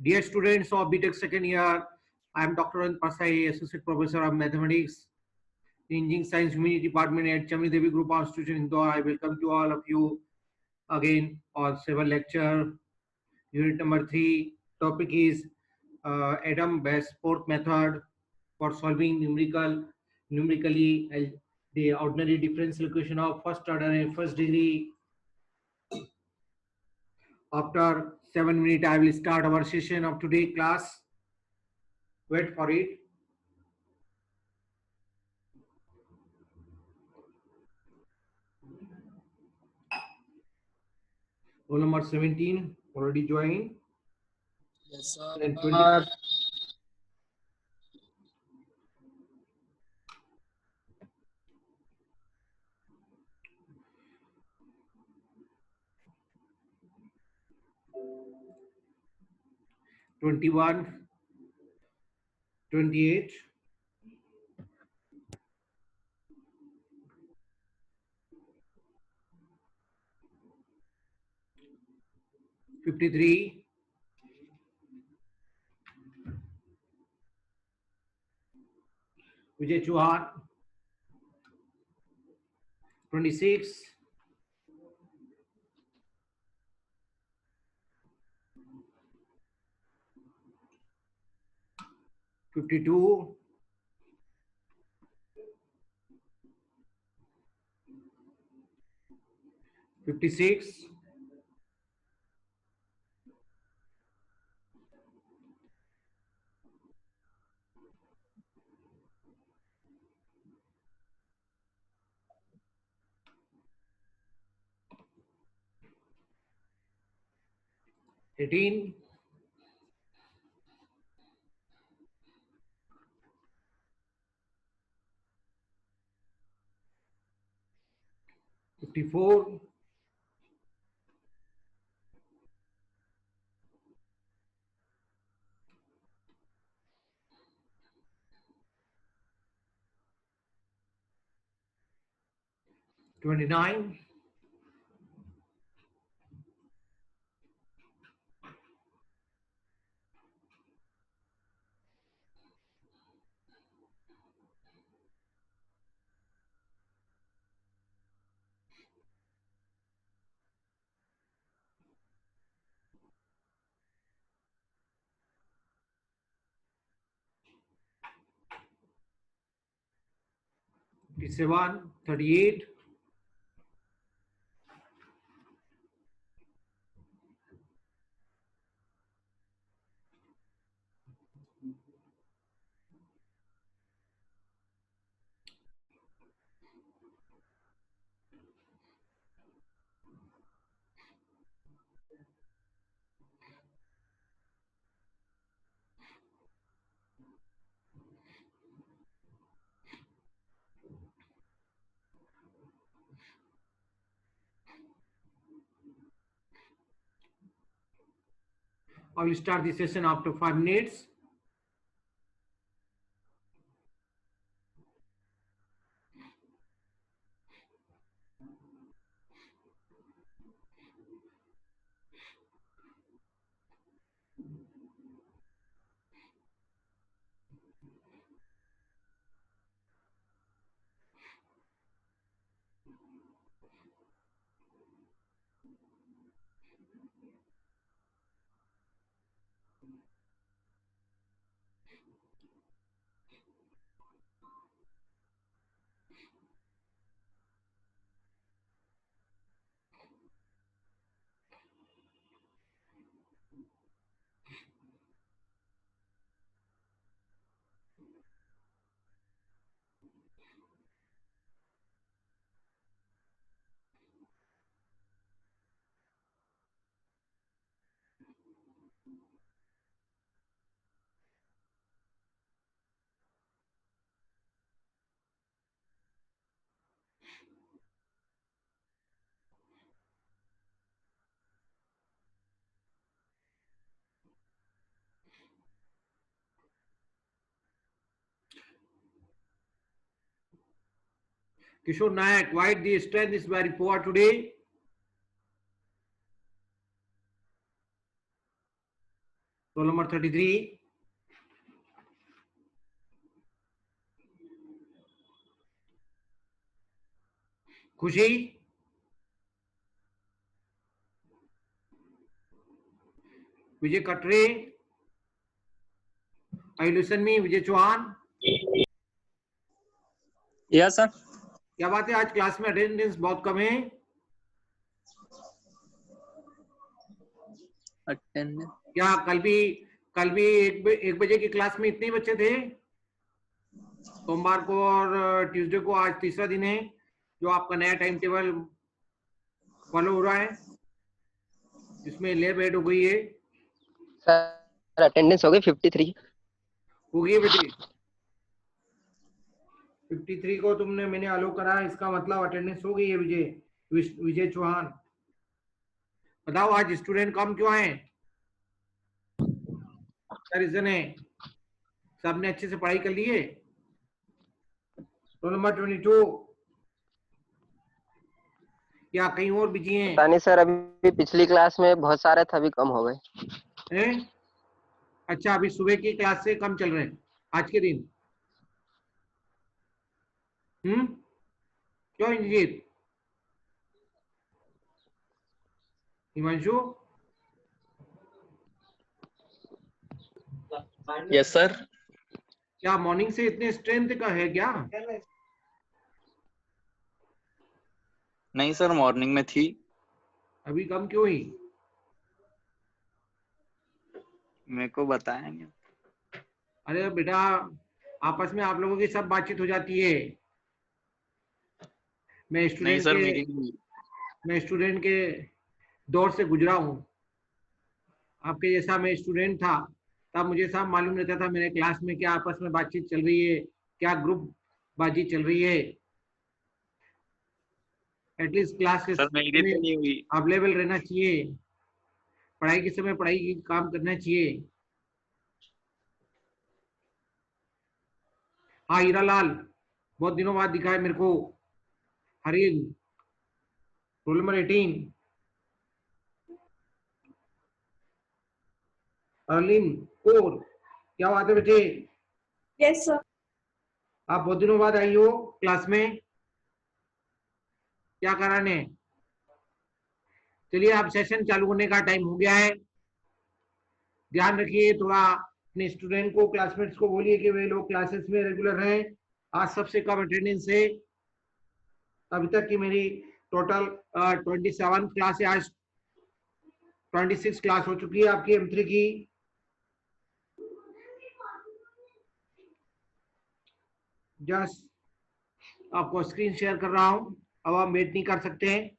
Dear students of BTech second year, I am Dr. Anand Pasai, Associate Professor of Mathematics, Engineering Science Humanity Department at Chamini Devi Group of Institution Indore. I welcome to all of you again on civil lecture, unit number 3. Topic is Adam-Best fourth method for solving numerically the ordinary differential equation of first order and first degree. After 7 minutes, I will start our session of today class. Wait for it. Roll number 17 already joined. Yes, sir. And 20. 21, 28, 53, 26, 52, 56, 18, 54, 29, 57, 38, I will start the session after 5 minutes. Kishore Nayak, why the strength is very poor today? Roll number 33. खुशी. विजय कटरे. Are you listen me? Vijay Chauhan. Yes, sir. क्या बात है, आज class में attendance बहुत कम है. Attendance. क्या कल भी 1 बजे की क्लास में इतने बच्चे थे? सोमवार को और ट्यूसडे को आज तीसरा दिन है जो आपका नया टाइम टेबल फॉलो हो रहा है, जिसमें लेब ऐड हो गई है. सर अटेंडेंस हो गई 53 हो गई है बेटी. 53 को तुमने मैंने अलो करा, इसका मतलब अटेंडेंस हो गई है. विजय चौहान, बताओ आज स्टूडेंट कम क्यों आए? क्या रीजन है? सबने अच्छे से पढ़ाई कर ली है? Roll number 22. या कहीं और बिजी हैं? पता नहीं सर, अभी पिछली क्लास में बहुत सारे थे, अभी कम हो गए. हैं? अच्छा, अभी सुबह की क्लास से कम चल रहे हैं आज के दिन. क्यों इंजीत? हिमांशु. Yes, sir. क्या मॉर्निंग से इतने स्ट्रेंथ का है क्या? नहीं सर, मॉर्निंग में थी. अभी कम क्यों हुई? मेरे को बताएंगे. अरे बेटा, आपस में आप लोगों की सब बातचीत हो जाती है. मैं नहीं सर, मेरी स्टूडेंट के दौर से गुजरा हूँ. आपके जैसा मैं स्टूडेंट था तब मुझे सब मालूम रहता था मेरे क्लास में क्या आपस में बातचीत चल रही है, क्या ग्रुप बातचीत चल रही है. एटलीस्ट क्लास के सर मेरी तो नहीं हुई. अवेलेबल रहना चाहिए. पढ़ाई के समय पढ़ाई की काम करना चाहिए. हाँ हीरालाल, बहुत दिनों बाद दिखा है मेरे को. हरीन, रोल नंबर 18. अर्लिन कोर, क्या बात है बेटे? Yes sir. आप बहुत दिनों बाद आई हो क्लास में, क्या कराने? चलिए, आप सेशन चालू करने का टाइम हो गया है. ध्यान रखिए, थोड़ा अपने स्टूडेंट को, क्लासमेट्स को बोलिए कि वे लोग क्लासेस में रेगुलर रहें. आज सबसे कम अटेंडेंस है. अभी तक की मेरी टोटल 27 क्लास है, आज 26 क्लास हो चुकी है आपकी M3 की. जस्ट आपको स्क्रीन शेयर कर रहा हूं. अब आप वेट नहीं कर सकते हैं.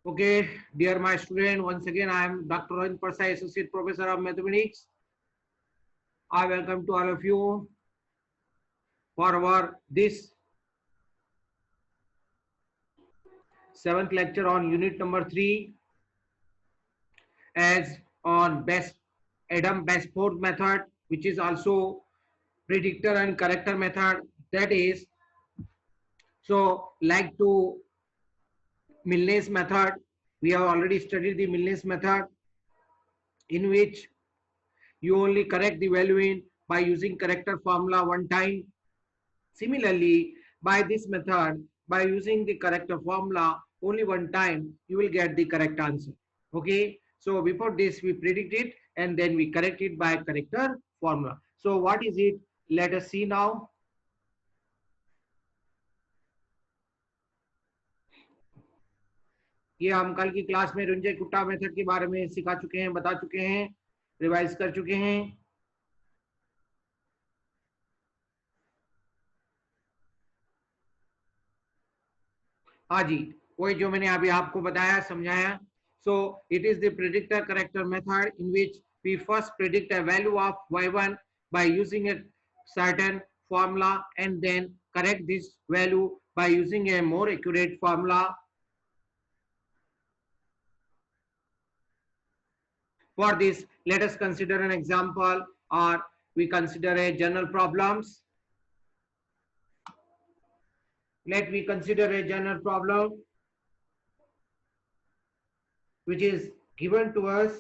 Okay, dear my student, once again I am Dr. Rohit Parsai, Associate Professor of Mathematics. I welcome to all of you for our this 7th lecture on unit number 3, as on Adam-Basford method, which is also predictor and corrector method. That is, so like to Milne's method, we have already studied the Milne's method, in which you only correct the value in by using corrector formula one time. Similarly, by this method, by using the corrector formula only one time, you will get the correct answer. Okay, so before this we predict it and then we correct it by corrector formula. So what is it? Let us see now. ये हम कल की class में रुंजे कुट्टा method के बारे में सिखा चुके हैं, बता चुके हैं, रिवाइज कर चुके हैं. हाँ जी, वही जो मैंने अभी आपको बताया, समझाया. So it is the predictor corrector method in which we first predict a value of y1 by using a certain formula and then correct this value by using a more accurate formula. For this, let us consider an example, or we consider a general problems. Let me consider a general problem which is given to us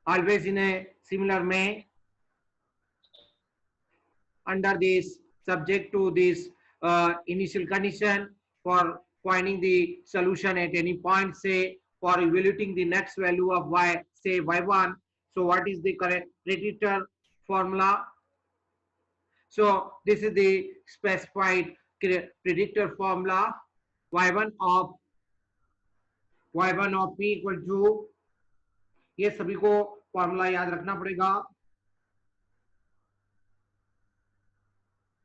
always in a similar way. Under this, subject to this initial condition for finding the solution at any point, say for evaluating the next value of y, say y1. So what is the correct predictor formula? So this is the specified predictor formula. y1 of p equal to, ये सभी को formula याद रखना पड़ेगा,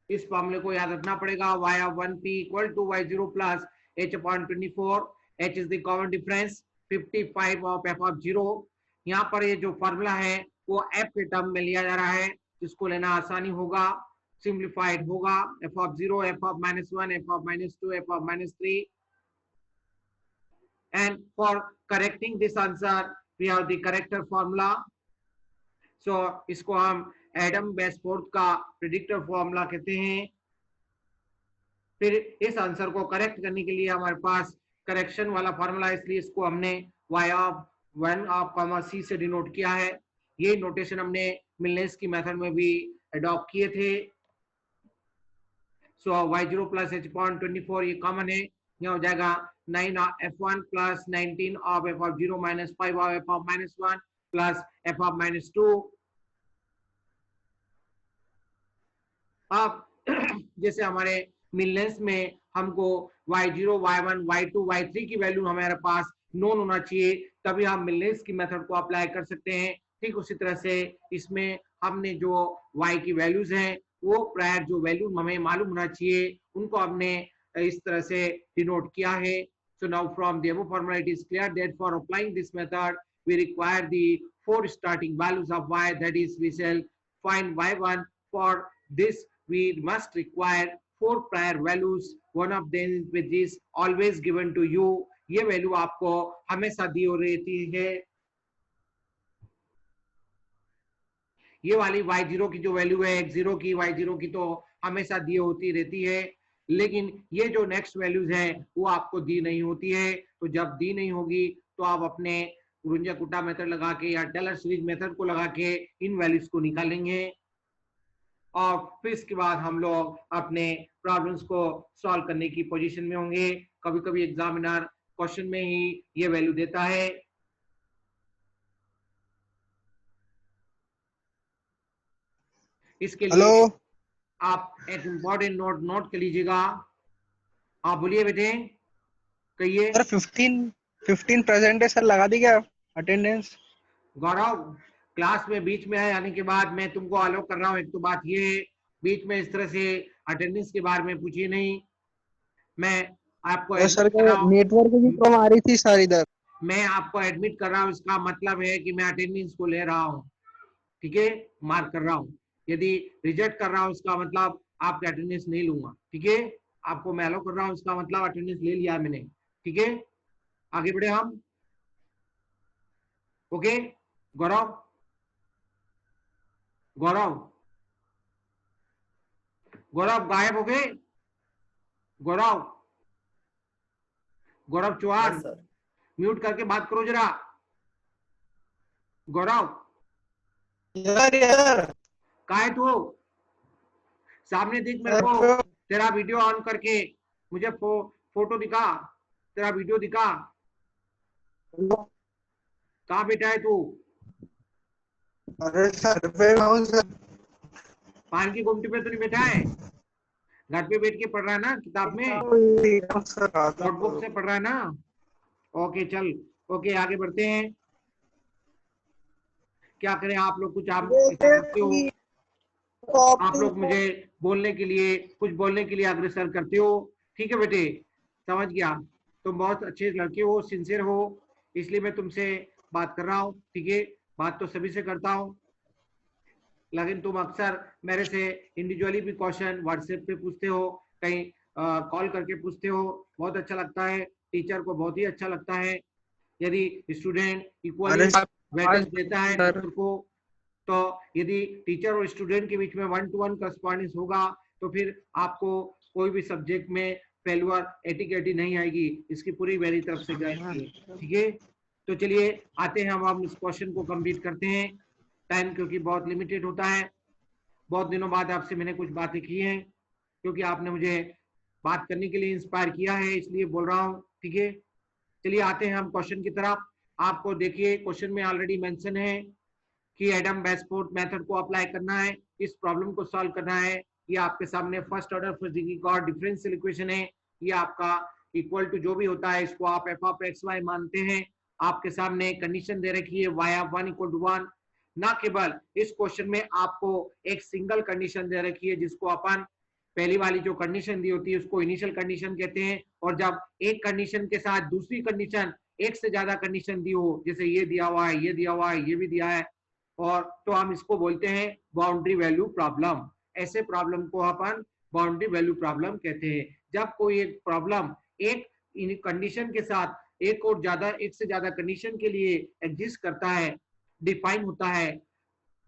इस फॉर्मूले को याद रखना पड़ेगा. y of 1p equal to y0 plus h upon 24. h is the common difference 55 of f of 0. यहाँ पर ये जो फॉर्मूला है वो f के टर्म में लिया जा रहा है, इसको लेना आसानी होगा, सिंप्लीफाइड होगा. f of 0, f of -1, f of -2, f of -3. And for correcting this answer, we have the corrector formula. So इसको हम एडम बेसफोर्ड का प्रेडिक्टर फॉर्मूला कहते हैं. फिर इस आंसर को करेक्ट करने के लिए हमारे पास करेक्शन वाला फॉर्मूला, इसलिए इसको हमने y of 1 of c से डिनोट किया है. ये नोटेशन हमने मिलनेस की मेथड में भी अडॉप्ट किए थे. सो y0 plus h upon 24 ये कॉमन है, यहाँ हो जाएगा 9 of f1 plus 19 of f of 0 minus 5 of f of -1 plus f of -2. अब जैसे हमारे मिलनेस में हमको y0, y1, y2, y3 की वैल्यू हमारे पास नोन होना चाहिए, तभी हम मिलनेस की मेथड को अप्लाई कर सकते हैं. ठीक उसी तरह से इसमें हमने जो y की वैल्यूज हैं वो प्रायर जो वैल्यू हमें मालूम होना चाहिए उनको हमने इस तरह से डिनोट किया है. So now from the above formula it is clear that for applying this method we require the 4 starting values of y, that is we shall find y1. For this we must require 4 prior values, one of them which is always given to you. ये value आपको हमेशा दी हो रहती है. ये वाली y0 की जो वैल्यू है x0 की, y0 की तो हमेशा दी होती रहती है, लेकिन ये जो नेक्स्ट वैल्यूज हैं वो आपको दी नहीं होती है. तो जब दी नहीं होगी तो आप अपने गुरुंजा-कुटा मेथड लगा के या टेलर सीरीज मेथड को लगा के इन वैल्यूज को निकालेंगे और फिर इसके बाद हम लोग अपने प्रॉब्लम्स को सॉल्व करने की पोजीशन में होंगे. कभी कभी एग्जामिनर क्वेश्चन में ही ये वैल्यू देता है. इसके लिए आप एक इम्पोर्टेंट नोट कर लीजिएगा. आप बोलिए बेटे, कहिए. सर 15 प्रेजेंट है सर, लगा दी क्या अटेंडेंस? गौरव, क्लास में बीच में आने के बाद मैं तुमको अलाउ कर रहा हूँ. एक तो बात ये है, बीच में इस तरह से अटेंडेंस के बारे में पूछिए नहीं. मैं आपको सर नेटवर्क की प्रॉब्लम आ रही थी सर इधर. मैं आपको एडमिट कर रहा हूँ, इसका मतलब है कि मैं अटेंडेंस को ले रहा हूँ. ठीक है, मार्क कर रहा हूँ. यदि रिजेक्ट कर रहा हूँ इसका मतलब आपका अटेंडेंस नहीं लूंगा. ठीक है, आपको मैं अलाउ कर रहा हूँ, इसका मतलब अटेंडेंस ले लिया मैंने. ठीक है, आगे बढ़े हम. ओके गौरव, गौरव गायब हो गए. गौरव चौहान, म्यूट करके बात करो जरा. गौरव कहाँ है तू? सामने देख मेरे को. तेरा वीडियो ऑन करके मुझे फोटो दिखा, तेरा वीडियो दिखा. कहाँ बैठा है तू? अरे सर पे हूं सर. पान की गुमटी पे तो नहीं बैठा है? घर पे बैठ के पढ़ रहा है ना, किताब में नोटबुक से पढ़ रहा है ना. ओके चल, ओके आगे बढ़ते हैं. क्या करें आप लोग, कुछ आप करते हो, आप लोग मुझे बोलने के लिए अग्रसर करते हो. ठीक है बेटे, समझ गया. तुम बहुत अच्छे लड़के हो, सिंसियर हो, इसलिए मैं तुमसे बात कर रहा हूँ. ठीक है, बात तो सभी से करता हूँ, लेकिन तुम अक्सर मेरे से इंडिविजुअली भी क्वेश्चन व्हाट्सएप पे पूछते हो, कहीं कॉल करके पूछते हो, बहुत अच्छा लगता है, टीचर को बहुत ही अच्छा लगता है यदि स्टूडेंट इक्वली अरे सर, वेटेज आज देता है सर टीचर को। तो यदि टीचर और स्टूडेंट के बीच में 1-to-1 करस्पॉन्डेंस होगा तो फिर आपको कोई भी सब्जेक्ट में फेल्यूर एटिकेटी नहीं आएगी, इसकी पूरी मेरी तरफ से गारंटी है। ठीक है, तो चलिए आते हैं, हम इस क्वेश्चन को कंप्लीट करते हैं। टाइम क्योंकि बहुत लिमिटेड होता है, बहुत दिनों बाद आपसे मैंने कुछ बातें की हैं, क्योंकि आपने मुझे बात करने के लिए इंस्पायर किया है, इसलिए बोल रहा हूँ। ठीक है, चलिए आते हैं हम क्वेश्चन की तरफ। आपको देखिए क्वेश्चन में ऑलरेडी मेंशन है कि एडम बेस्पोर्ट मेथड को अप्लाई करना है, इस प्रॉब्लम को सॉल्व करना है। ये आपके सामने फर्स्ट ऑर्डर फर्स्ट डिग्री का डिफरेंशियल इक्वेशन है। ये आपका इक्वल टू जो भी होता है इसको आप एफ ऑफ एक्स वाई मानते हैं। आपके सामने कंडीशन दे रखी है y ऑफ 1 इक्वल टू 1। ना केवल इस क्वेश्चन में आपको एक सिंगल कंडीशन दे रखी है जिसको अपन पहली वाली जो कंडीशन दी होती है उसको इनिशियल कंडीशन कहते हैं, और जब एक कंडीशन के साथ दूसरी कंडीशन एक से ज्यादा कंडीशन दी हो, जैसे ये दिया हुआ है, ये दिया हुआ है, ये भी दिया है, और तो हम इसको बोलते हैं बाउंड्री वैल्यू प्रॉब्लम। ऐसे प्रॉब्लम को अपन बाउंड्री वैल्यू प्रॉब्लम कहते हैं। जब कोई एक प्रॉब्लम एक कंडीशन के साथ एक से ज्यादा कंडीशन के लिए एग्जिस्ट करता है, डिफाइन होता है,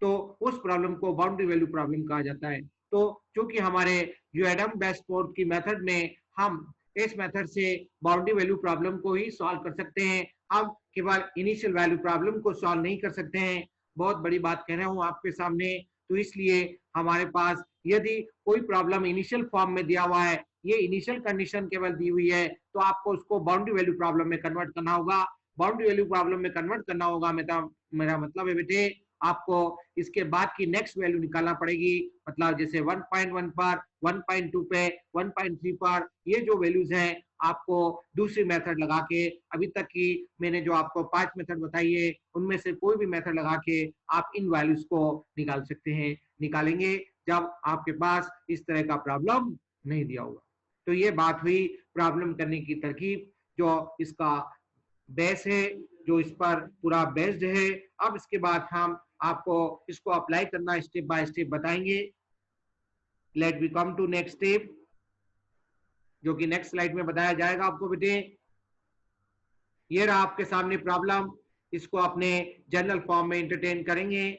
तो उस प्रॉब्लम को बाउंड्री वैल्यू प्रॉब्लम कहा जाता है। तो चूंकि हमारे जो एडम बेस्पोर्ट की मेथड में हम इस मेथड से बाउंड्री वैल्यू प्रॉब्लम को ही सॉल्व कर सकते हैं, हम केवल इनिशियल वैल्यू प्रॉब्लम को सॉल्व नहीं कर सकते हैं। बहुत बड़ी बात कह रहा हूं आपके सामने, तो इसलिए हमारे पास यदि कोई प्रॉब्लम इनिशियल फॉर्म में दिया हुआ है, ये इनिशियल कंडीशन केवल दी हुई है, तो आपको उसको बाउंड्री वैल्यू प्रॉब्लम में कन्वर्ट करना होगा। बाउंड्री वैल्यू प्रॉब्लम में कन्वर्ट करना होगा मेरा मतलब है बेटे, आपको इसके बाद की नेक्स्ट वैल्यू निकालना पड़ेगी। मतलब जैसे 1.1 पर, 1.2 पे, 1.3 पर, ये जो वैल्यूज हैं आपको दूसरी मेथड लगा के, अभी तक की मैंने जो आपको 5 मेथड बताई है उनमें से कोई भी मेथड लगा के आप इन वैल्यूज को निकाल सकते हैं। निकालेंगे जब आपके पास इस तरह का प्रॉब्लम नहीं दिया होगा। तो ये बात हुई प्रॉब्लम करने की तरकीब, जो इसका बेस है, जो इस पर पूरा बेस्ड है। अब इसके बाद हम आपको इसको अप्लाई करना स्टेप बाय स्टेप बताएंगे। Let we come to next step, जो कि नेक्स्ट स्लाइड में बताया जाएगा आपको बेटे। ये रहा आपके सामने प्रॉब्लम, इसको अपने जनरल फॉर्म में एंटरटेन करेंगे।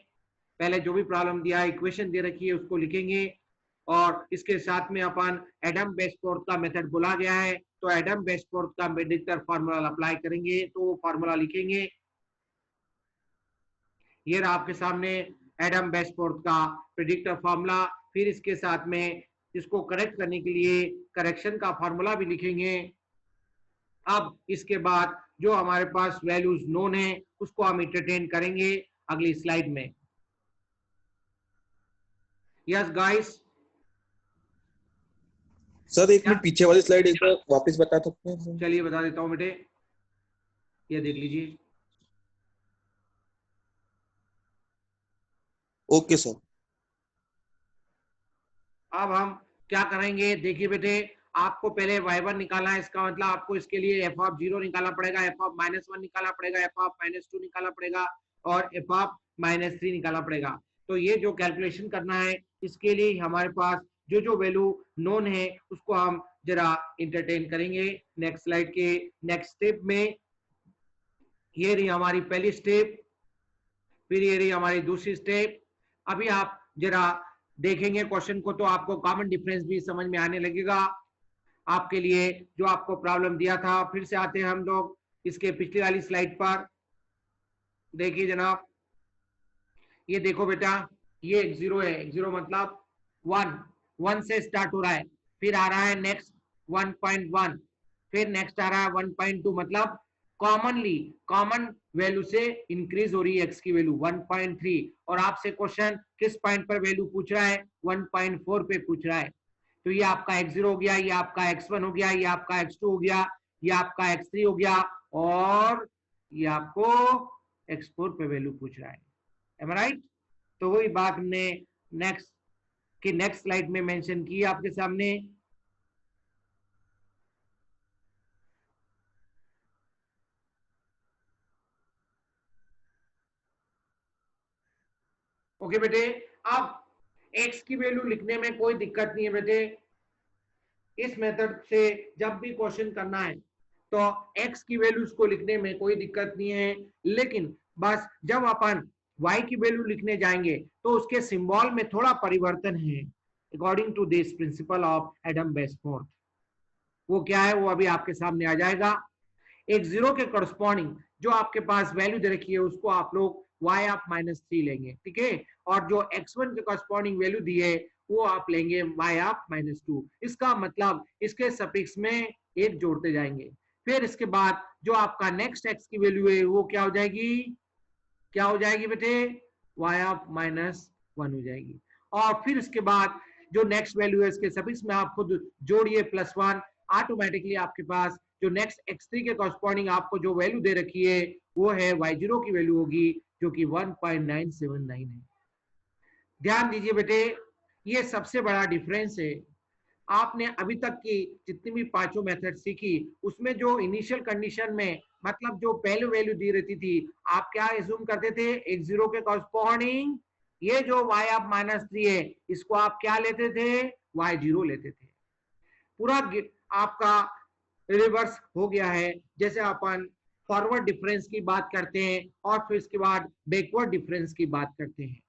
पहले जो भी प्रॉब्लम दिया है, इक्वेशन दे रखी है, उसको लिखेंगे, और इसके साथ में अपन एडम बेस्पोर्ट का मेथड बोला गया है, तो एडम बेस्पोर्ट का प्रेडिक्टर फार्मूला अप्लाई करेंगे, तो वो फार्मूला लिखेंगे। ये रहा आपके सामने एडम बेस्पोर्ट का प्रेडिक्टर फार्मूला। फिर इसके साथ में इसको करेक्ट करने के लिए करेक्शन का फार्मूला भी लिखेंगे। अब इसके बाद जो हमारे पास वैल्यूज नोन है उसको हम इंटरटेन करेंगे अगली स्लाइड में। यस गाइस, सर एक मिनट पीछे वाली स्लाइड एक बार वापस बता सकते हैं? चलिए बता देता हूं बेटे, ये देख लीजिए। Okay sir. अब हम क्या करेंगे, देखिए बेटे, आपको पहले y1 निकालना है, इसका मतलब आपको इसके लिए एफ ऑफ 0 निकालना पड़ेगा, एफ ऑफ -1 निकालना पड़ेगा, एफ ऑफ -2 निकालना पड़ेगा, और एफ ऑफ -3 निकालना पड़ेगा। तो ये जो कैलकुलेशन करना है, इसके लिए हमारे पास जो जो वैल्यू नोन है उसको हम जरा इंटरटेन करेंगे नेक्स्ट स्लाइड के नेक्स्ट स्टेप में। ये रही हमारी पहली स्टेप, फिर ये रही हमारी दूसरी स्टेप। अभी आप जरा देखेंगे क्वेश्चन को तो आपको कॉमन डिफरेंस भी समझ में आने लगेगा। आपके लिए जो आपको प्रॉब्लम दिया था, फिर से आते हैं हम लोग इसके पिछली वाली स्लाइड पर। देखिए जनाब, ये देखो बेटा, ये x0 है, x0 मतलब 1 से स्टार्ट हो रहा है, फिर आ रहा है नेक्स्ट 1.1, फिर नेक्स्ट आ रहा है 1.2, मतलब कॉमन वैल्यू से इंक्रीज हो रही है x की वैल्यू 1.3, और आपसे क्वेश्चन किस पॉइंट पर वैल्यू पूछ रहा है, 1.4 पे पूछ रहा है। तो ये आपका x0 हो गया, ये आपका x1 हो गया, ये आपका x2 हो गया, ये आपका x3 हो गया, और ये आपको x4 पे वैल्यू पूछ रहा है। Am I right? तो वही बात हमने नेक्स्ट स्लाइड में मेंशन की आपके सामने। ओके बेटे, अब x की वैल्यू लिखने में कोई दिक्कत नहीं है बेटे। इस मेथड से जब भी क्वेश्चन करना है तो x की वैल्यूज को लिखने में कोई दिक्कत नहीं है, लेकिन बस जब अपन y की वैल्यू लिखने जाएंगे तो उसके सिंबल में थोड़ा परिवर्तन है according to this principle of Adam Basford. वो क्या है वो अभी आपके सामने आ जाएगा। x0 के करस्पॉन्डिंग जो आपके पास वैल्यू दे रखी है उसको आप लोग y आप -3 लेंगे, ठीक है, और जो x1 के करस्पॉन्डिंग वैल्यू दी है वो आप लेंगे y आप -2। इसका मतलब इसके सफिक्स में 1 जोड़ते जाएंगे। फिर इसके बाद जो आपका नेक्स्ट x की वैल्यू है वो क्या हो जाएगी, क्या हो जाएगी बेटे, y आप -1 हो जाएगी। और फिर इसके बाद जो नेक्स्ट वैल्यू है इसके सफिक्स में आप खुद जोड़िए +1, ऑटोमेटिकली आपके पास जो नेक्स्ट x3 के कॉरस्पॉन्डिंग आपको जो वैल्यू दे रखी है वो है y0 की वैल्यू होगी जो कि 1.979 है। ध्यान दीजिए बेटे, ये सबसे बड़ा डिफरेंस है। आपने अभी तक की जितनी भी पांचों मेथड सीखी उसमें जो इनिशियल कंडीशन में मतलब जो पहले वैल्यू दी रहती थी आप क्या एज्यूम करते थे, x0 के कॉरस्पॉन्डिंग ये जो y आप -3 है इसको आप क्या लेते थे, y0 लेते थे। पूरा आपका रिवर्स हो गया है। जैसे अपन फॉरवर्ड डिफरेंस की बात करते हैं और फिर इसके बाद बैकवर्ड डिफरेंस की बात करते हैं,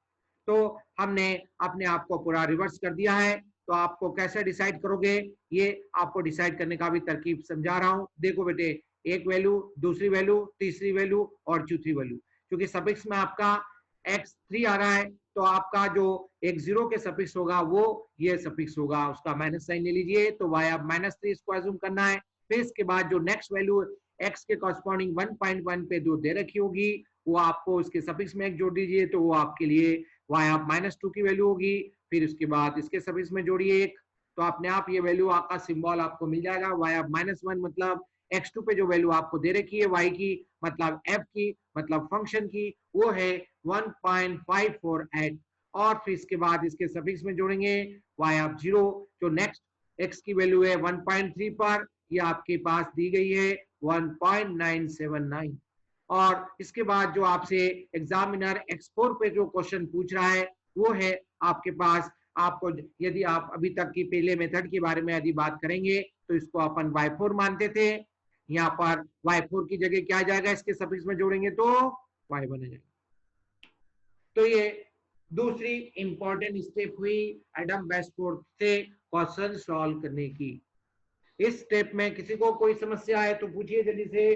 तो हमने अपने आप को पूरा रिवर्स कर दिया है। तो आपको कैसे डिसाइड करोगे, ये आपको डिसाइड करने का भी तरकीब समझा रहा हूं। देखो बेटे, एक वैल्यू, दूसरी वैल्यू, तीसरी वैल्यू और चौथी वैल्यू, क्योंकि सफिक्स में आपका x3 आ रहा है तो आपका जो x0 के सफिक्स होगा वो ये सफिक्स होगा, उसका माइनस साइन ले लीजिए। तो y आप -3 इसको एज्यूम करना है। फिर इसके बाद जो नेक्स्ट वैल्यू x के कॉरस्पॉन्डिंग 1.1 पे जो दे रखी होगी वो आपको उसके सफिक्स में एक जोड़ दीजिए, तो वो आपके लिए y आप -2 की वैल्यू होगी। फिर उसके बाद इसके सफिक्स में जोड़िए एक, तो अपने आप ये वैल्यू आपका सिंबल आपको मिल जाएगा। y आप -1 मतलब x2 पे जो वैल्यू आपको दे रखी है y की मतलब f की मतलब फंक्शन की वो है 1.548। और फिर इसके बाद इसके सफिक्स में जोड़ेंगे y आप 0, जो नेक्स्ट x की वैल्यू है 1.3 पर ये आपके पास दी गई है 1.979। और इसके बाद जो आपसे एग्जामिनर x4 पे जो क्वेश्चन पूछ रहा है वो है आपके पास, आपको यदि आप अभी तक की पहले मेथड के बारे में यदि बात करेंगे तो इसको अपन y4 मानते थे, यहाँ पर y4 की जगह क्या आ जाएगा, इसके सफिक्स में जोड़ेंगे तो y1 आ जाएगा। तो ये दूसरी इंपॉर्टेंट स्टेप हुई एडम बेसफोर्ड से क्वेश्चन सॉल्व करने की। इस स्टेप में किसी को कोई समस्या है तो पूछिए जल्दी से,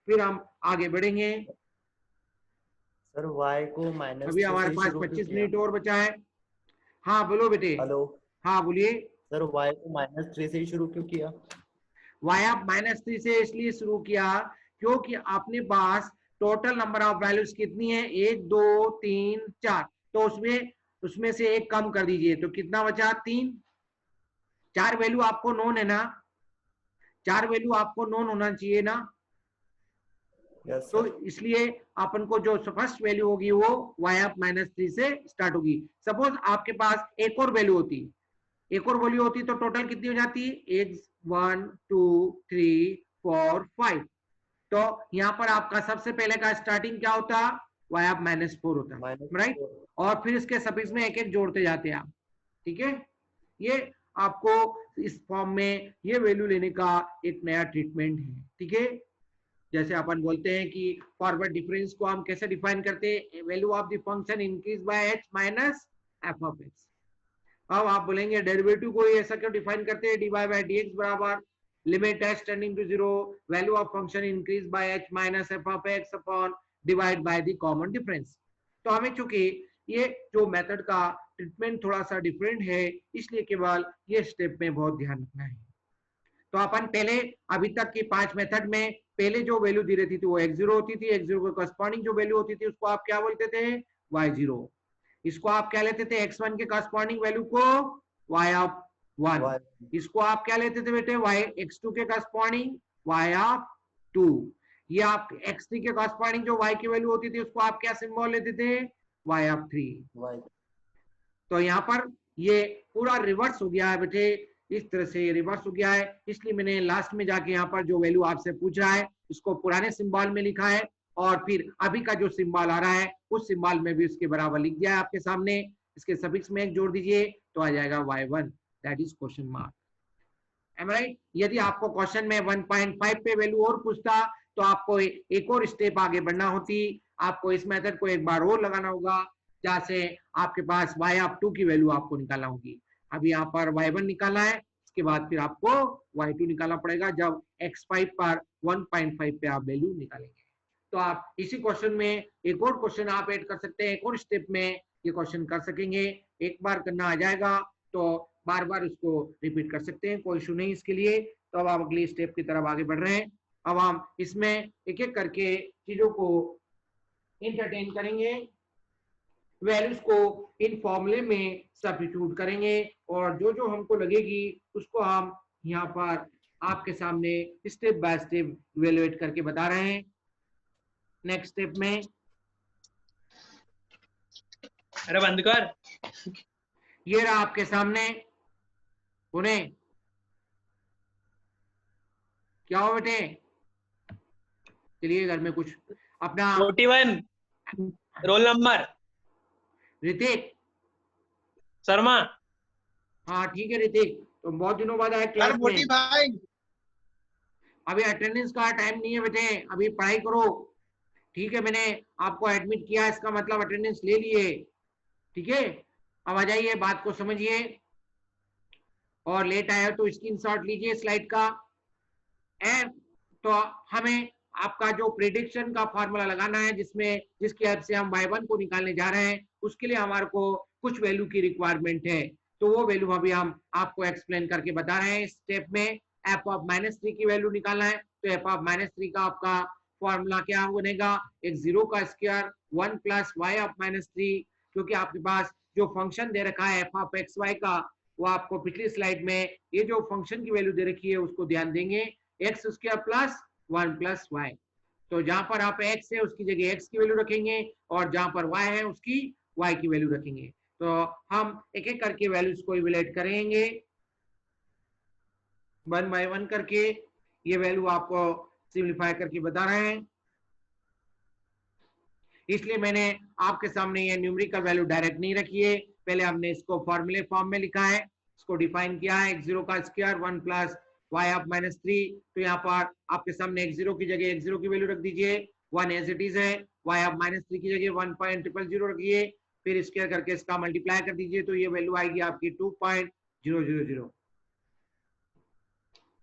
फिर हम आगे बढ़ेंगे। सर y को माइनस अभी हमारे पास 25 मिनट और बचा है। हाँ बोलो बेटे। हेलो हाँ बोलिए। सर y को -3 से ही शुरू क्यों किया? y आप -3 से इसलिए शुरू किया क्योंकि आपने पास टोटल नंबर ऑफ वैल्यूज कितनी है, 1 2 3 4, तो उसमें से एक कम कर दीजिए तो कितना बचा, 3। 4 वैल्यू आपको नोन है ना, 4 वैल्यू आपको नोन होना चाहिए ना। यस तो सर। इसलिए अपन को जो फर्स्ट वैल्यू होगी वो y आप -3 से स्टार्ट होगी। सपोज आपके पास एक और वैल्यू होती, एक और वैल्यू होती तो टोटल कितनी हो जाती, 1 2 3 4 5। तो यहाँ पर आपका सबसे पहले का स्टार्टिंग क्या होता, y आप -4 होता, राइट। और फिर इसके सफिक्स में एक एक जोड़ते जाते हैं आप, ठीक है। ये आपको इस फॉर्म में ये वैल्यू लेने का एक नया ट्रीटमेंट है, ठीक है। जैसे अपन बोलते हैं कि फॉरवर्ड डिफरेंस को हम कैसे डिफाइन करते हैं, value of the function increase by h minus f of x। अब आप बोलेंगे डेरिवेटिव को ऐसा क्यों डिफाइन करते हैं, dy बाय dx बराबर limit h tending to 0 value of function increase by h minus f of x upon divide by the common difference. तो हमें चूंकि ये जो मेथड का ट्रीटमेंट थोड़ा सा डिफरेंट है इसलिए केवल ये स्टेप में बहुत ध्यान रखना है। तो अपन पहले अभी तक की 5 मेथड में पहले जो वैल्यू दी रहती थी वो x0 होती थी, x0 के करस्पॉन्डिंग जो वैल्यू होती थी उसको आप क्या बोलते थे, y0। इसको आप क्या लेते थे, x1 के करस्पॉन्डिंग वैल्यू को y ऑफ 1। इसको आप क्या लेते थे बेटे, x2 के करस्पॉन्डिंग y ऑफ 2। ये आप x3 के करस्पॉन्डिंग जो y की वैल्यू होती थी उसको आप क्या सिंबल लेते थे, y ऑफ 3। तो यहाँ पर ये पूरा रिवर्स हो गया है बेटे, इस तरह से रिवर्स हो गया है। इसलिए मैंने लास्ट में जाके यहाँ पर जो वैल्यू आपसे पूछ रहा है इसको पुराने सिंबल में लिखा है और फिर अभी का जो सिंबल आ रहा है उस सिंबल में भी उसके बराबर लिख दिया है आपके सामने। इसके सफिक्स में 1 जोड़ दीजिए तो आ जाएगा y1, that is question mark. Am right? यदि आपको क्वेश्चन में 1.5 पे वैल्यू और पूछता तो आपको एक और स्टेप आगे बढ़ना होती, आपको इस मेथड को एक बार और लगाना होगा, जहां से आपके पास y2 की वैल्यू आपको निकालना होगी। अभी यहाँ पर y1 निकाला है, इसके बाद फिर आपको y2 निकालना पड़ेगा जब x5 पर 1.5 पे आप वैल्यू निकालेंगे। तो आप इसी क्वेश्चन में एक और क्वेश्चन आप ऐड कर सकते हैं, एक और स्टेप में ये क्वेश्चन कर सकेंगे। एक बार करना आ जाएगा तो बार बार उसको रिपीट कर सकते हैं, कोई इशू नहीं इसके लिए। तो अब आप अगली स्टेप की तरफ आगे बढ़ रहे हैं। अब हम इसमें एक एक करके चीजों को इंटरटेन करेंगे, वैल्यूज को इन फॉर्मूले में सब्स्टिट्यूट करेंगे और जो जो हमको लगेगी उसको हम यहाँ पर आपके सामने स्टेप बाय स्टेप इवेलुएट करके बता रहे हैं। नेक्स्ट स्टेप में अरे बंद कर। ये रहा आपके सामने, उन्हें क्या हो बेटे? चलिए घर में कुछ अपना 41 रोल नंबर ऋतिक। शर्मा। हाँ ठीक है ऋतिक, तो बहुत दिनों बाद आए क्लास में। भाई अभी अटेंडेंस का टाइम नहीं है बेटे, अभी पढ़ाई करो। ठीक है, मैंने आपको एडमिट किया, इसका मतलब अटेंडेंस ले लिए। ठीक है, अब आ जाइए, बात को समझिए और लेट आया तो स्क्रीनशॉट लीजिए स्लाइड का। एंड तो हमें आपका जो प्रेडिक्शन का फॉर्मूला लगाना है, जिसकी हेल्प से हम y1 को निकालने जा रहे हैं, उसके लिए हमारे को कुछ वैल्यू की रिक्वायरमेंट है। तो वो वैल्यू अभी हम आपको एक्सप्लेन करके बता रहे हैं। इस स्टेप में f(-3) की वैल्यू निकालना है। तो f(-3) का आपका फॉर्मूला क्या बनेगा? x0 का स्क्वायर 1 प्लस y(-3), क्योंकि आपके पास जो फंक्शन दे रखा है f(x, y) का, वो आपको पिछली स्लाइड में ये जो फंक्शन की वैल्यू दे रखी है उसको ध्यान देंगे, x square plus 1 plus y। तो जहां पर आप x है उसकी जगह x की वैल्यू रखेंगे और जहां पर y है उसकी y की वैल्यू रखेंगे। तो हम एक एक करके वैल्यूज को इवेलुएट करेंगे 1 बाय 1 करके। ये वैल्यू आपको सिंपलीफाई करके बता रहे हैं, इसलिए मैंने आपके सामने ये न्यूमेरिकल वैल्यू डायरेक्ट नहीं रखी है, पहले हमने इसको फॉर्मूले फॉर्म में लिखा है, इसको डिफाइन किया है। x0 का स्क्वायर 1 प्लस y(-3), तो यहाँ पर आपके सामने x0 की जगह x0 की वैल्यू रख दीजिए, 1 एज इट इज है, y(-3) की जगह 1.000 रखिए, फिर स्क्वायर करके इसका मल्टीप्लाई कर दीजिए, तो ये वैल्यू आएगी आपकी 2.000।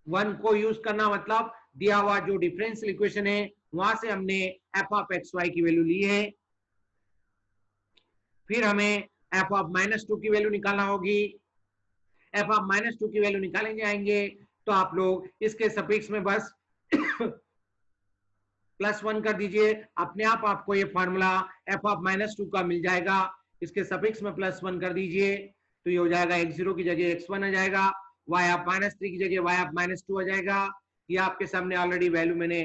1 को यूज करना मतलब दिया हुआ जो डिफरेंशियल इक्वेशन है वहां से हमने f(x, y) की वैल्यू ली है, फिर हमें f(-2) की वैल्यू निकालना होगी। f(-2) की वैल्यू निकाले जाएंगे तो आप लोग इसके सफिक्स में बस +1 कर दीजिए, अपने आप आपको ये फॉर्मूला f(-2) का मिल जाएगा। इसके सफिक्स में +1 कर दीजिए तो ये हो जाएगा x0 की जगह x1 आ जाएगा, y(-3) की जगह y(-2) आ जाएगा। ये आपके सामने ऑलरेडी वैल्यू मैंने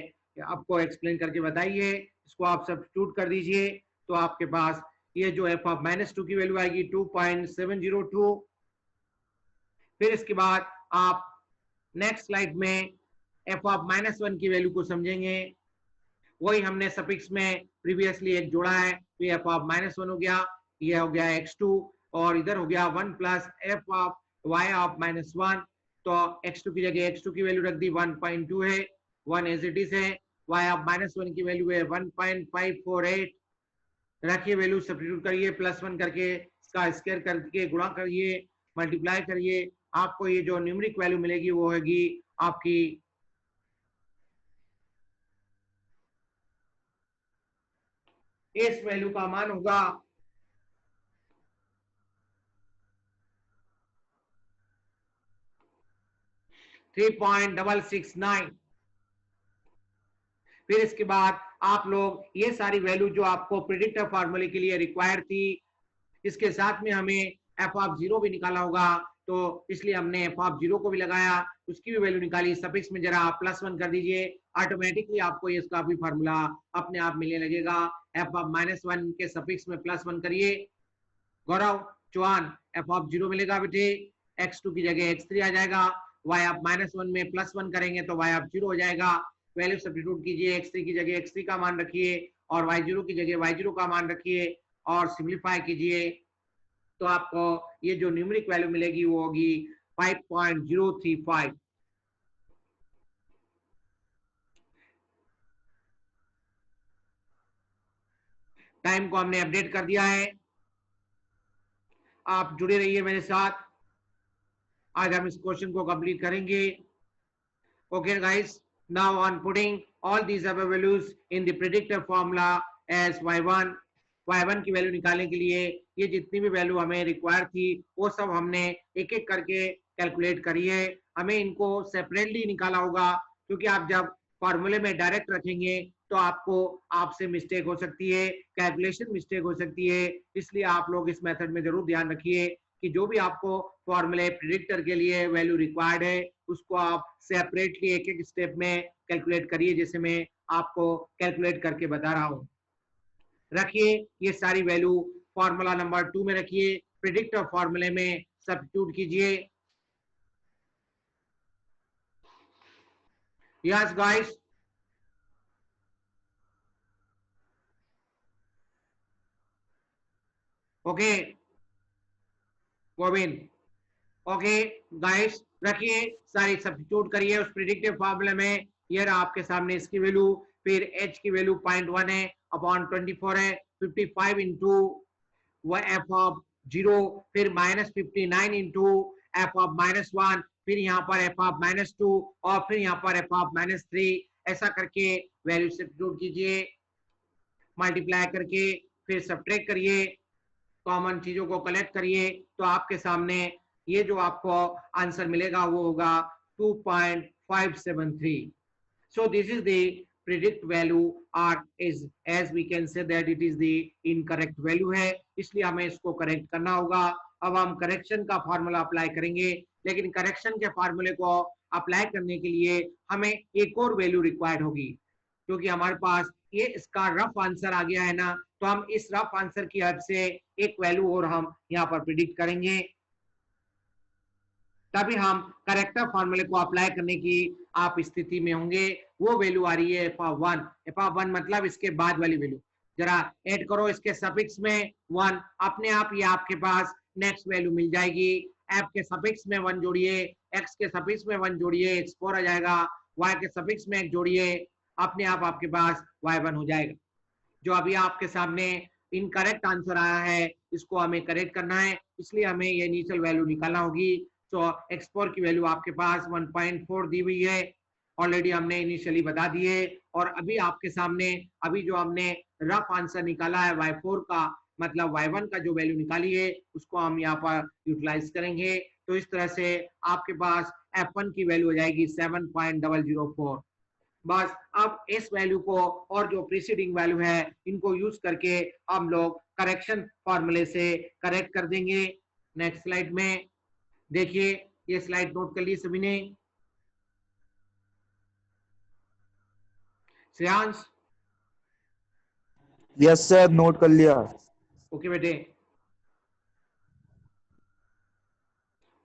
आपको एक्सप्लेन करके बताई है, इसको आप सब्स्टिट्यूट कर दीजिए तो आपके पास ये जो f(-2) की वैल्यू आएगी 2.702। फिर इसके बाद आप नेक्स्ट स्लाइड में f(-1) की वैल्यू को समझेंगे, वही हमने सफिक्स में प्रीवियसली एक जोड़ा है, तो ये f(-1) हो गया, ये हो गया x2 और इधर हो गया 1 प्लस f(y)(-1), तो x2 की जगह x2 की वैल्यू रख दी, 1.2 है, 1 एज इट इज है, y(-1) की वैल्यू है 1.548, रखिए वैल्यू सब्स्टिट्यूट करिए, +1 करके इसका स्क्वायर करके गुणा करिए, मल्टीप्लाई करिए, आपको ये जो न्यूमेरिक वैल्यू मिलेगी वो होगी आपकी इस वैल्यू का मान होगा 3.669। फिर इसके बाद आप लोग ये सारी वैल्यू जो आपको प्रेडिक्टर फॉर्मूले के लिए रिक्वायर थी, इसके साथ में हमें f(0) भी निकाला होगा, तो इसलिए हमने f(0) को भी लगाया, उसकी भी वैल्यू निकाली, सफिक्स में जरा आप +1 कर दीजिए, ऑटोमेटिकली आपको इसका भी फॉर्मूला अपने आप मिलने लगेगा। f(-1) के सफिक्स में +1 करिए, गौरव चौहान f(0) मिलेगा बेटे, x2 की जगह x3 आ जाएगा, y(-1) में +1 करेंगे तो y(0) हो जाएगा, वैल्यू सब्स्टिट्यूट कीजिए, x3 की जगह x3 का मान रखिए और y0 की जगह y0 का मान रखिए और सिंपलीफाई कीजिए, तो आपको ये जो न्यूमेरिक वैल्यू मिलेगी वो होगी 5.035। टाइम को हमने अपडेट कर दिया है। आप जुड़े रहिए मेरे साथ, आज हम इस क्वेश्चन को कंप्लीट करेंगे। Okay guys, now on putting all these above values in the predictor formula as y1 की वैल्यू निकालने के लिए ये जितनी भी वैल्यू हमें रिक्वायर थी वो सब हमने एक एक करके कैलकुलेट करी है। हमें इनको सेपरेटली निकाला होगा, क्योंकि आप जब फॉर्मूले में डायरेक्ट रखेंगे तो आपको आपसे मिस्टेक हो सकती है, कैलकुलेशन मिस्टेक हो सकती है। इसलिए आप लोग इस मेथड में जरूर ध्यान रखिए कि जो भी आपको फॉर्मूले प्रेडिक्टर के लिए वैल्यू रिक्वायर्ड है उसको आप सेपरेटली एक एक स्टेप में कैलकुलेट करिए, जैसे मैं आपको कैलकुलेट करके बता रहा हूँ। रखिए ये सारी वैल्यू फॉर्मूला नंबर 2 में रखिए, प्रेडिक्टर फॉर्मूले में सब्स्टिट्यूट कीजिए। Yes guys, okay Govind, okay guys, रखिए सारी सब्स्टिट्यूट करिए उस प्रेडिक्टिव फार्मूले में। ये रहा आपके सामने इसकी वैल्यू, फिर h की वैल्यू 0.1 है अपॉन 24 है, 55 इंटू एफ ऑफ 0, फिर -59 इंटू एफ ऑफ -1, फिर यहाँ पर एफ ऑफ -2 और फिर यहाँ पर एफ ऑफ -3। ऐसा करके वैल्यू सब्स्टिट्यूट कीजिए, मल्टीप्लाई करके फिर सब्ट्रैक्ट करिए, कॉमन चीजों को कलेक्ट करिए, तो आपके सामने ये जो आपको आंसर मिलेगा वो होगा 2.573। So this is the predict value, or is as we can say that it is the incorrect value है, इसलिए हमें इसको करेक्ट करना होगा। अब हम करेक्शन का फार्मूला अप्लाई करेंगे, लेकिन करेक्शन के फार्मूले को अप्लाई करने के लिए हमें एक और वैल्यू रिक्वायर्ड होगी, क्योंकि हमारे पास ये इसका रफ आंसर आ गया है ना, तो हम इस रफ आंसर की हद से एक वैल्यू और हम यहाँ पर प्रिडिक्ट करेंगे, तभी हम करेक्टर फॉर्मूले को अप्लाई करने की आप स्थिति में होंगे। वो वैल्यू आ रही है f(1). f(1) मतलब इसके बाद वाली वैल्यू, जरा ऐड करो इसके सफिक्स में 1, अपने आप ये आपके पास नेक्स्ट वैल्यू मिल जाएगी। f के सफिक्स में 1 जोड़िए, x के सफिक्स में 1 जोड़िए, x4 आ जाएगा, y के सफिक्स में 1 जोड़िए, अपने आप आपके पास y1 हो जाएगा। जो अभी आपके सामने इनकरेक्ट आंसर आया है इसको हमें करेक्ट करना है, इसलिए हमें ये इनिशियल वैल्यू निकालना होगी। तो x4 की वैल्यू आपके पास 1.4 दी हुई है, ऑलरेडी हमने इनिशियली बता दिए। और अभी आपके सामने अभी जो हमने रफ आंसर निकाला है y4 का, मतलब y1 का जो वैल्यू निकाली है उसको हम यहाँ पर यूटिलाइज करेंगे। तो इस तरह से आपके पास f1 की वैल्यू हो जाएगी 7.004। बस अब इस वैल्यू को और जो प्रीसीडिंग वैल्यू है इनको यूज करके हम लोग करेक्शन फॉर्मूले से करेक्ट कर देंगे। नेक्स्ट स्लाइड में देखिए, ये स्लाइड नोट कर ली सभी ने? श्रेयांश? यस सर, नोट कर लिया। ओके बेटे,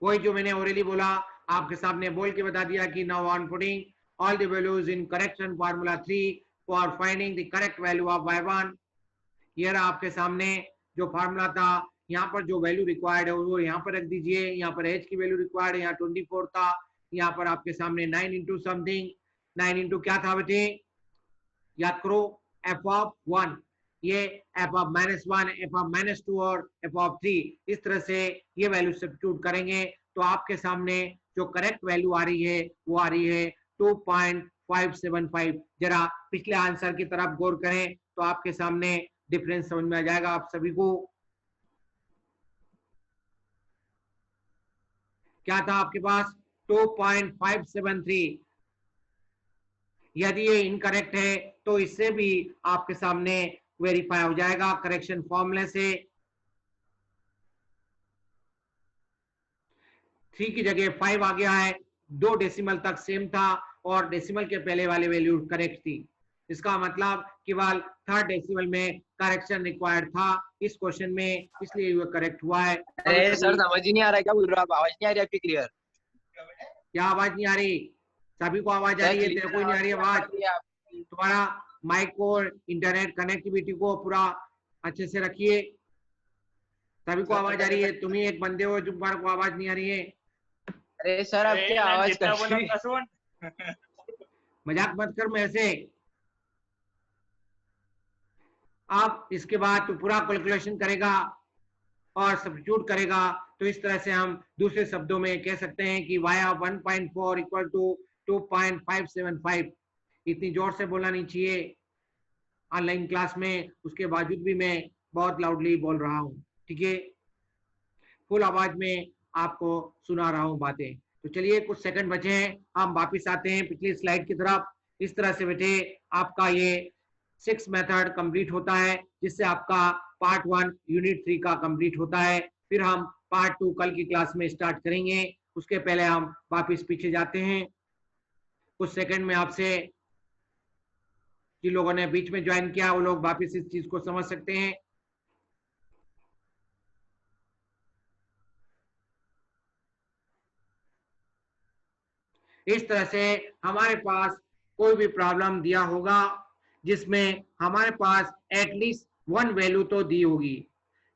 वही जो मैंने ऑलरेडी बोला आपके सामने बोल के बता दिया कि now on putting all the values in correction formula 3 for finding the correct value of y1। ये रहा आपके सामने जो फार्मूला था, यहाँ पर जो वैल्यू रिक्वायर्ड है वो यहाँ पर रख दीजिए। यहाँ पर h की वैल्यू रिक्वायर्ड है, यहाँ 24 था, यहाँ पर आपके सामने 9 इंटू समथिंग, 9 इंटू क्या था बेटे, याद करो, f(1), ये f(-1), f(-2) और f(3), इस तरह से ये वैल्यू सब्स्टिट्यूट करेंगे तो आपके सामने जो करेक्ट वैल्यू आ रही है वो आ रही है 2.575। जरा पिछले आंसर की तरफ गौर करें तो आपके सामने डिफरेंस समझ में आ जाएगा आप सभी को। क्या था आपके पास 2.573। यदि ये इनकरेक्ट है तो इससे भी आपके सामने वेरीफाई हो जाएगा करेक्शन फॉर्मूले से। 3 की जगह 5 आ गया है, 2 डेसिमल तक सेम था और डेसिमल के पहले वाले वैल्यू करेक्ट थी। इसका मतलब केवल 3rd डेसिमल में करेक्शन रिक्वायर्ड था इस क्वेश्चन में, इसलिए ये करेक्ट हुआ है। अरे सर समझ ही नहीं आ रहा, क्या बोल रहा आप? आवाज नहीं आ रही आपकी क्लियर? क्या आवाज नहीं आ रही? सभी को आवाज आ रही है, तेरे को नहीं आ रही आवाज? तुम्हारा माइक को इंटरनेट कनेक्टिविटी को पूरा अच्छे से रखिए सभी को आवाज आ रही है? तुम ही एक बंदे हो जो तुम्हारे को आवाज नहीं आ रही है। अरे सर आपकी आवाज जितना कट बोला रही है। +1 मजाक मत कर मेरे से। अब इसके बाद तू पूरा कैलकुलेशन करेगा और सब्स्टिट्यूट करेगा, तो इस तरह से हम दूसरे शब्दों में कह सकते हैं कि y ऑफ 1.4 इक्वल टू 2.575। इतनी जोर से बोलना नहीं चाहिए ऑनलाइन क्लास में, उसके बावजूद भी मैं बहुत लाउडली बोल रहा हूँ, ठीक है? फुल आवाज में आपको सुना रहा हूँ बातें। तो चलिए कुछ सेकंड बचे हैं, हम वापिस आते हैं पिछली स्लाइड की तरफ। इस तरह से बेटे आपका ये 6 मेथड कंप्लीट होता है, जिससे आपका पार्ट 1 यूनिट 3 का कंप्लीट होता है। फिर हम पार्ट 2 कल की क्लास में स्टार्ट करेंगे। उसके पहले हम वापिस पीछे जाते हैं कुछ सेकंड में। आपसे जिन लोगों ने बीच में ज्वाइन किया वो लोग वापिस इस चीज को समझ सकते हैं। इस तरह से हमारे पास कोई भी प्रॉब्लम दिया होगा जिसमें हमारे पास एटलीस्ट 1 वैल्यू तो दी होगी।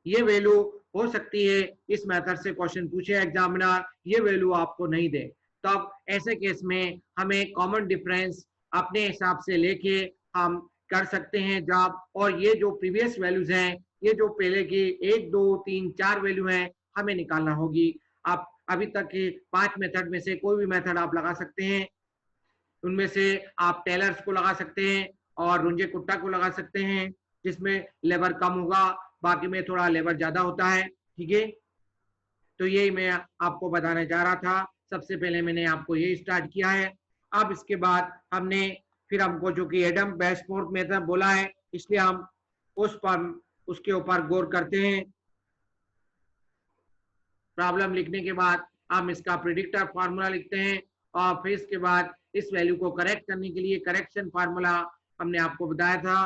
ये वैल्यू हो सकती है इस मेथड से क्वेश्चन पूछे एग्जामिनर, ये वैल्यू आपको नहीं दे, तब ऐसे केस में हमें कॉमन डिफरेंस अपने हिसाब से लेके हम कर सकते हैं जॉब। और ये जो प्रीवियस वैल्यूज हैं, ये जो पहले की 1 2 3 4 वैल्यू हैं, हमें निकालना होगी। आप अभी तक के 5 मेथड में से कोई भी मेथड आप लगा सकते हैं। उनमें से आप टेलर्स को लगा सकते हैं और रुंजे कुट्टा को लगा सकते हैं, जिसमें लेबर कम होगा, बाकी में थोड़ा लेबर ज्यादा होता है, ठीक है? तो यही मैं आपको बताना चाह रहा था। सबसे पहले मैंने आपको ये स्टार्ट किया है। अब इसके बाद हमने फिर हमको जो कि एडम बेस्पोर्ट मेथड बोला है, इसलिए हम उसके ऊपर गौर करते हैं। प्रॉब्लम लिखने के बाद हम इसका प्रिडिक्टर फार्मूला लिखते हैं और फिर इसके बाद इस वैल्यू को करेक्ट करने के लिए करेक्शन फार्मूला हमने आपको बताया था।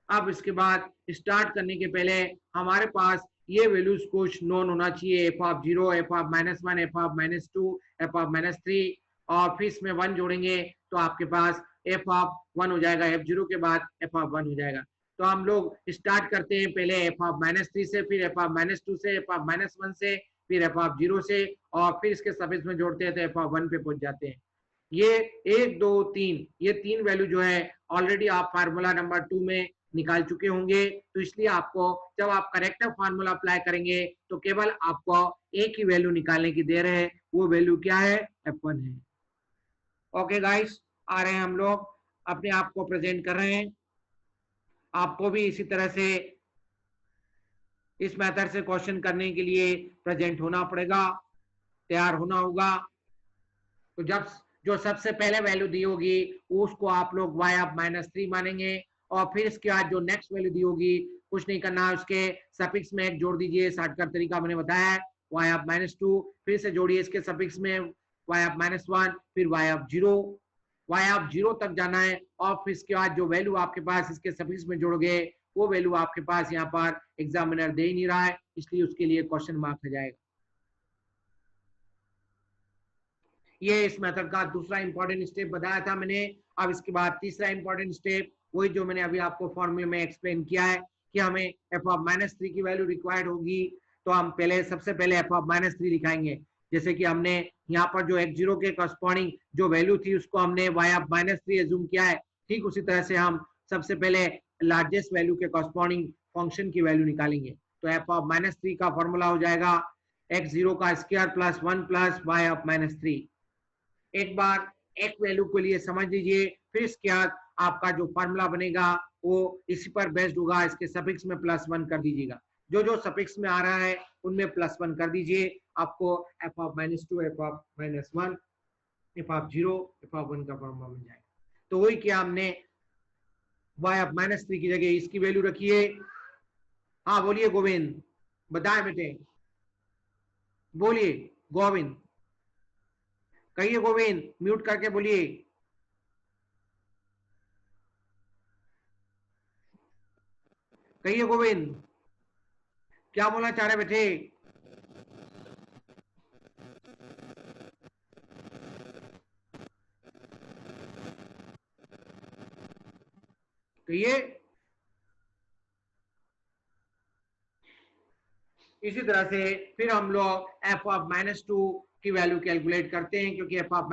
अब इसके बाद स्टार्ट करने के पहले हमारे पास ये वैल्यूज कुछ नोन होना चाहिए, F of 0, F of -1, F of -2, F of -3, और फिर इसमें 1 जोड़ेंगे तो आपके पास एफ ऑफ 1 हो जाएगा, एफ 0 के बाद एफ ऑफ 1 हो जाएगा। तो हम लोग स्टार्ट करते हैं पहले एफ ऑफ -3 से, फिर एफ ऑफ -2 से, एफ ऑफ -1 से, फिर एफ ऑफ 0 से, और फिर इसके सफिक्स में जोड़ते हैं तो एफ ऑफ 1 पे पहुंच जाते हैं। ये 1 2 3 ये 3 वैल्यू जो है ऑलरेडी आप फार्मूला नंबर 2 में निकाल चुके होंगे। तो इसलिए आपको जब आप करेक्टर फार्मूला अप्लाई करेंगे तो केवल आपको एक ही वैल्यू निकालने की देर है, वो वैल्यू क्या है? F1 है। ओके गाइस, आ रहे हैं हम लोग, अपने आप को प्रेजेंट कर रहे हैं। आपको भी इसी तरह से इस मेथड से क्वेश्चन करने के लिए प्रेजेंट होना पड़ेगा, तैयार होना होगा। तो जब जो सबसे पहले वैल्यू दी होगी उसको आप लोग y ऑफ -3 मानेंगे, और फिर इसके बाद जो नेक्स्ट वैल्यू दी होगी कुछ नहीं करना, उसके सफिक्स में एक जोड़ दीजिए। शॉर्टकट तरीका मैंने बताया है, y ऑफ -2, फिर से जोड़िए इसके सफिक्स में y ऑफ -1, फिर y ऑफ 0, y ऑफ 0 तक जाना है, और फिर इसके बाद जो वैल्यू आपके पास इसके सफिक्स में जोड़ोगे वो वैल्यू आपके पास यहाँ पर एग्जामिनर दे ही नहीं रहा है, इसलिए उसके लिए क्वेश्चन मार्क हो जाएगा। ये इस मेथड का दूसरा इंपॉर्टेंट स्टेप बताया था मैंने। अब इसके बाद तीसरा इंपॉर्टेंट स्टेप वही जो मैंने अभी आपको फॉर्मूले में एक्सप्लेन किया है कि हमें एफ ऑफ -3 की वैल्यू रिक्वायर्ड होगी। तो हम पहले सबसे पहले एफ ऑफ -3 लिखाएंगे। जैसे कि हमने यहाँ पर जो x0 के करस्पॉन्डिंग जो वैल्यू थी उसको हमने y ऑफ -3 एज्यूम किया है, ठीक उसी तरह से हम सबसे पहले लार्जेस्ट वैल्यू के करस्पॉन्डिंग फंक्शन की वैल्यू निकालेंगे। तो एफ ऑफ -3 का फॉर्मूला हो जाएगा x0 का square plus 1 plus y of -3। एक बार एक वैल्यू के लिए समझ लीजिए, फिर इसके बाद आपका जो फार्मूला बनेगा वो इसी पर बेस्ड होगा। इसके सफिक्स में +1 कर दीजिएगा, जो जो सफिक्स में आ रहा है उनमें +1 कर दीजिए। आपको F of -2, F of -1, F of 0, F of 1 का फॉर्मूला मिल जाएगा। तो वही किया हमने, y ऑफ -3 की जगह इसकी वैल्यू रखिए। हाँ बोलिए गोविंद, बताए बेटे, बोलिए गोविंद, कहिए गोविंद, म्यूट करके बोलिए। कहिए गोविंद, क्या बोलना चाह रहे बेटे? कहिए। इसी तरह से फिर हम लोग f ऑफ -2 की वैल्यू कैलकुलेट करते हैं, क्योंकि f ऑफ